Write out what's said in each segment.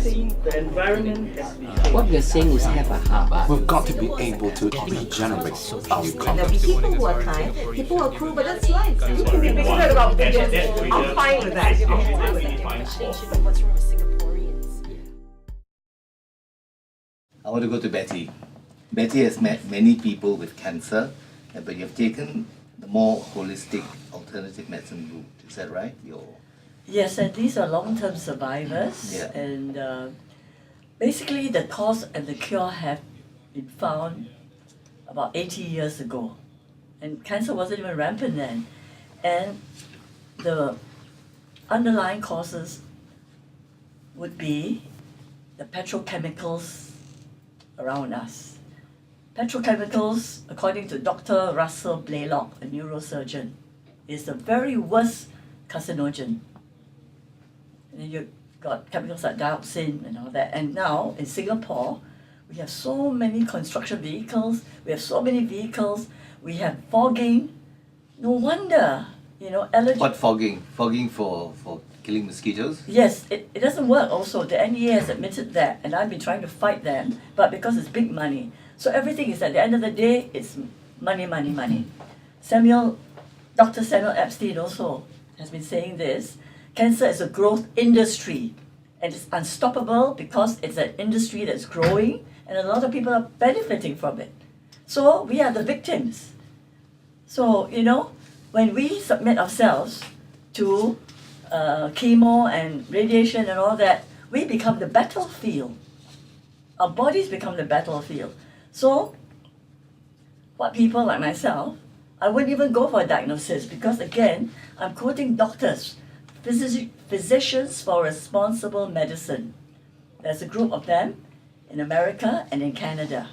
The environment has been What we're saying is have a heart. We've got to be able to regenerate our There'll economy. be people who are kind, people who are cruel, but that's life. You can be bigoted about pigeons. I'm fine with that. I'm fine with that. What's wrong with Singaporeans? I want to go to Betty. Betty has met many people with cancer, but you've taken the more holistic alternative medicine route. Is that right? Yes, and these are long-term survivors, Yeah. and basically the cause and the cure have been found about 80 years ago, and cancer wasn't even rampant then, and the underlying causes would be the petrochemicals around us. Petrochemicals, according to Dr. Russell Blaylock, a neurosurgeon, is the very worst carcinogen. And then you've got chemicals like dioxin and all that. And now in Singapore, we have so many construction vehicles, we have so many vehicles, we have fogging. No wonder, allergy. What fogging? Fogging for killing mosquitoes? Yes, it doesn't work also. The NEA has admitted that, and I've been trying to fight them, but because it's big money. So everything is at the end of the day, it's money, money, money. Dr. Samuel Epstein also has been saying this. Cancer is a growth industry, and it's unstoppable because it's an industry that's growing, and a lot of people are benefiting from it. So we are the victims. So, when we submit ourselves to chemo and radiation and all that, we become the battlefield. Our bodies become the battlefield. So, what people like myself, I wouldn't even go for a diagnosis because, again, I'm quoting doctors, physicians for responsible medicine. There's a group of them in America and in Canada.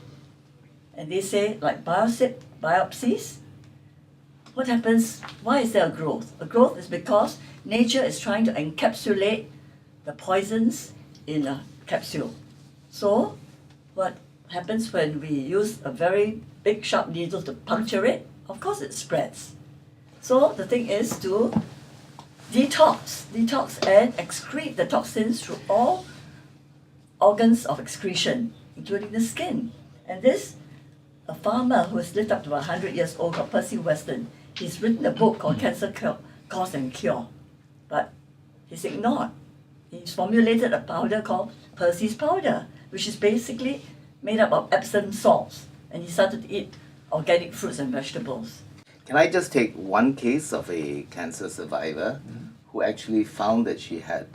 And they say, like biopsies, what happens? Why is there a growth? A growth is because nature is trying to encapsulate the poisons in a capsule. So, what happens when we use a very big sharp needle to puncture it? Of course it spreads. So the thing is to detox and excrete the toxins through all organs of excretion, including the skin. And a farmer who has lived up to 100 years old called Percy Weston, he's written a book called Cancer Cause and Cure, but he's ignored. He's formulated a powder called Percy's powder, which is basically made up of Epsom salts, and he started to eat organic fruits and vegetables. Can I just take one case of a cancer survivor who actually found that she had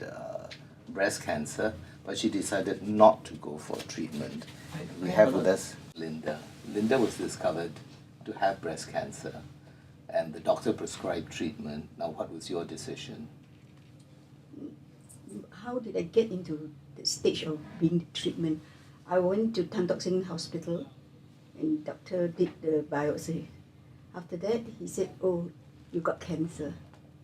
breast cancer, but she decided not to go for treatment? We have with us Linda. Linda was discovered to have breast cancer, and the doctor prescribed treatment. Now, what was your decision? How did I get into the stage of being treatment? I went to Assisi Hospital, and doctor did the biopsy. After that, he said, "Oh, you got cancer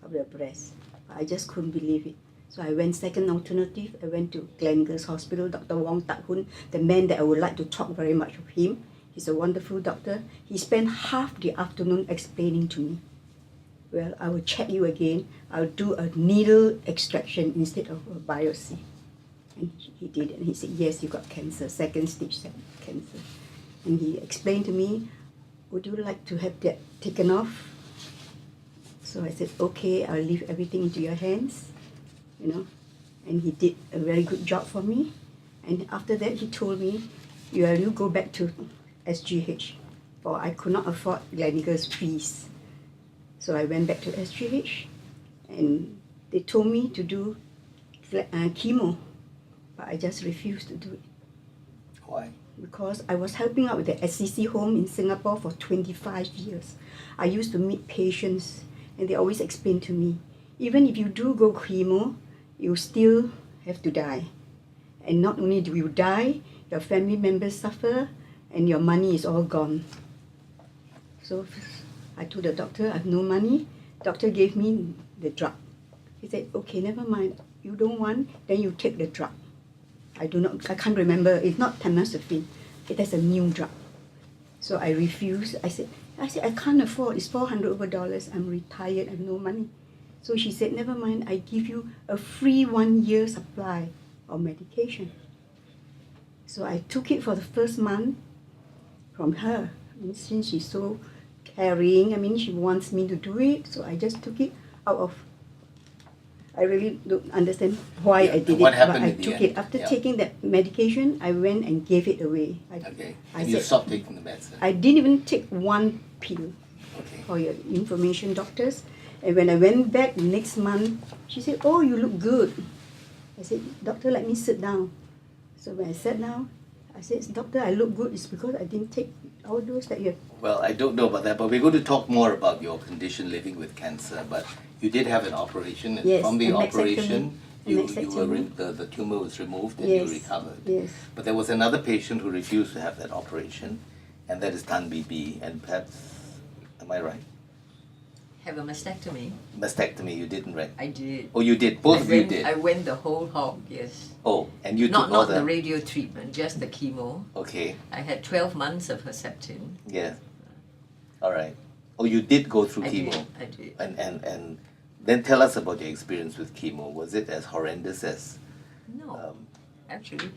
of the breast." I just couldn't believe it. So I went second alternative. I went to Gleneagles Hospital, Dr. Wong Tak Hun, the man that I would like to talk very much of him. He's a wonderful doctor. He spent half the afternoon explaining to me, "Well, I will check you again. I'll do a needle extraction instead of a biopsy." And he did, and he said, "Yes, you got cancer, second stage cancer." And he explained to me, "Would you like to have that taken off?" So I said, "Okay, I'll leave everything into your hands," And he did a very good job for me. And after that, he told me, "You go back to SGH," for I could not afford Gleneagles fees. So I went back to SGH, and they told me to do chemo, but I just refused to do it. Why? Because I was helping out with the Assisi home in Singapore for 25 years. I used to meet patients, and they always explained to me, even if you do go chemo, you still have to die. And not only do you die, your family members suffer, and your money is all gone. So I told the doctor, "I have no money." Doctor gave me the drug. He said, "Okay, never mind. You don't want, then you take the drug." I can't remember. It's not tamoxifen. It is a new drug. So I refused. I said, "I can't afford. It's $400 over. I'm retired. I have no money." So she said, "Never mind. I give you a free 1 year supply of medication. So I took it for the first month from her. I mean, since she's so caring, I mean, she wants me to do it, so I just took it out of. I really don't understand why Yeah, I did and what it, happened but I in the took end? it. After Yeah. taking that medication, I went and gave it away. Okay. I And you said, stopped taking the medicine. I didn't even take one pill. Okay. For your information, doctors. And when I went back next month, she said, "Oh, you look good." I said, "Doctor, let me sit down." So when I sat down, I said, "Doctor, I look good. It's because I didn't take all those that you have." Well, I don't know about that, but we're going to talk more about your condition living with cancer. But you did have an operation, and Yes, from the a mastectomy. operation, A you were mastectomy. the tumor was removed and Yes. you recovered. Yes. But there was another patient who refused to have that operation, and that is Tan BB. And perhaps, am I right? Have a mastectomy. Mastectomy, you didn't, right? I did. Oh, you did. Both I of you went, did. I went the whole hog, yes. Oh, and you Not took all not the radio treatment, just the chemo. Okay. I had 12 months of Herceptin. Yeah. All right. Oh, you did go through I chemo. did. I did. And then tell us about your experience with chemo. Was it as horrendous as? No, actually,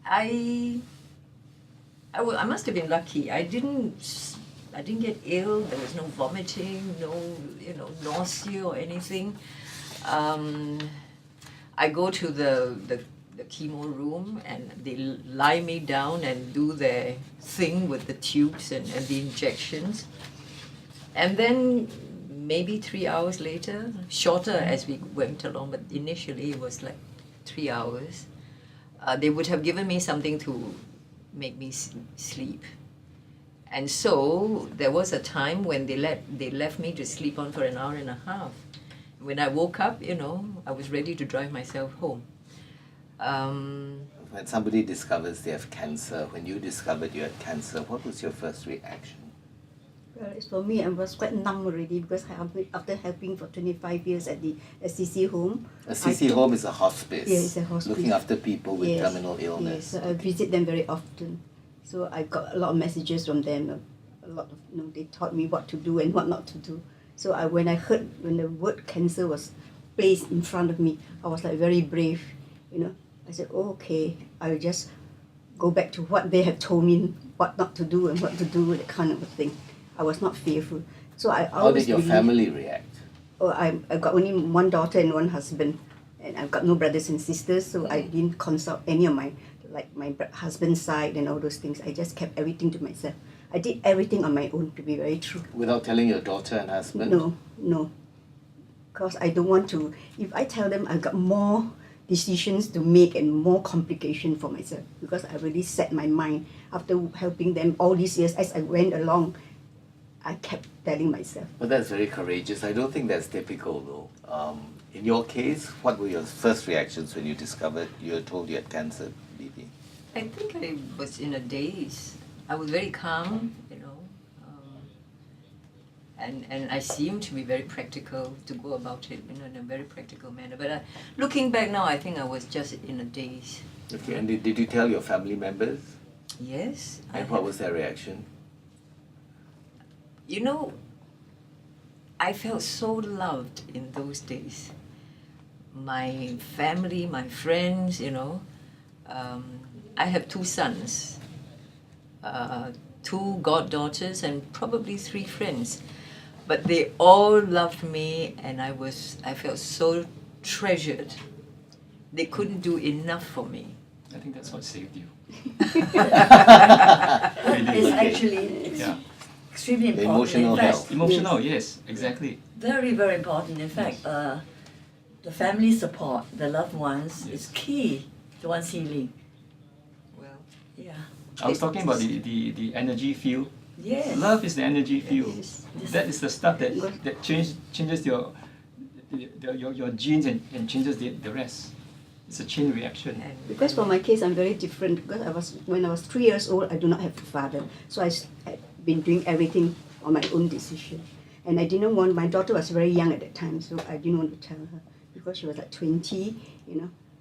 I must have been lucky. I didn't get ill. There was no vomiting, no nausea or anything. I go to the chemo room and they lie me down and do their thing with the tubes and the injections. And then maybe 3 hours later, shorter as we went along, but initially it was like 3 hours, they would have given me something to make me sleep. And so there was a time when they left me to sleep on for an hour and a half. When I woke up, I was ready to drive myself home. When somebody discovers they have cancer, when you discovered you had cancer, what was your first reaction? Well, as for me, I was quite numb already because after helping for 25 years at the Assisi Home. Assisi Home is a hospice. Yeah, it's a hospice. Looking after people with Yes, terminal yes, illness. so I visit them very often. So I got a lot of messages from them. A lot of, they taught me what to do and what not to do. So when the word cancer was placed in front of me, I was like very brave, I said, okay, I'll just go back to what they had told me, what not to do and what to do, that kind of a thing. I was not fearful. So I How always did your believe- family react? Oh, I've got only one daughter and one husband, and I've got no brothers and sisters, so I didn't consult any of my husband's side and all those things. I just kept everything to myself. I did everything on my own, to be very true. Without telling your daughter and husband? No. Because I don't want to, if I tell them, I've got more decisions to make and more complication for myself, because I really set my mind after helping them all these years. As I went along, I kept telling myself. But that's very courageous. I don't think that's typical though. In your case, what were your first reactions when you discovered you were told you had cancer, Bibi? I think I was in a daze. I was very calm, and I seemed to be very practical to go about it, in a very practical manner. But looking back now, I think I was just in a daze. Okay, and did you tell your family members? Yes. And what was their reaction? I felt so loved in those days. My family, my friends, I have 2 sons, 2 goddaughters, and probably 3 friends. But they all loved me, and I felt so treasured. They couldn't do enough for me. I think that's what saved you. It's actually Yeah. extremely The important. emotional In fact, health. Emotional, yes, exactly. very, very important. In fact, the family support, the loved ones, is key to one's healing. Well, Yeah. I was talking about the energy field. Yes. Love is the energy field. Yes. That is the stuff that changes your genes and changes the rest. It's a chain reaction. Because for my case, I'm very different. Because when I was 3 years old, I do not have a father. So I had been doing everything on my own decision. And I didn't want, my daughter was very young at that time, so I didn't want to tell her. Because she was like 20,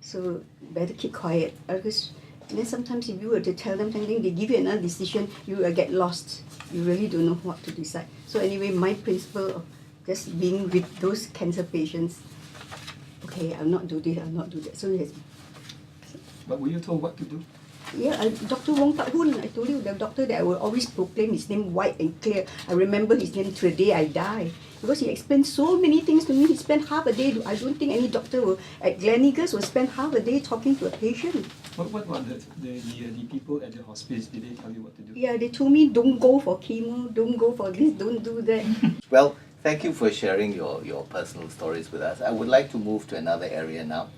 So better keep quiet. Because then sometimes if you were to tell them something, they give you another decision, you will get lost. You really don't know what to decide. So anyway, my principle of just being with those cancer patients, okay, I'll not do this, I'll not do that. So he has, But were you told what to do? yeah, Dr. Wong Tak Hoon, I told you, the doctor that I will always proclaim his name white and clear. I remember his name till the day I die. Because he explained so many things to me. He spent half a day, I don't think any doctor will, at Gleneagles will spend half a day talking to a patient. What about the people at the hospice? Did they tell you what to do? Yeah, they told me don't go for chemo, don't go for this, don't do that. Well, thank you for sharing your personal stories with us. I would like to move to another area now.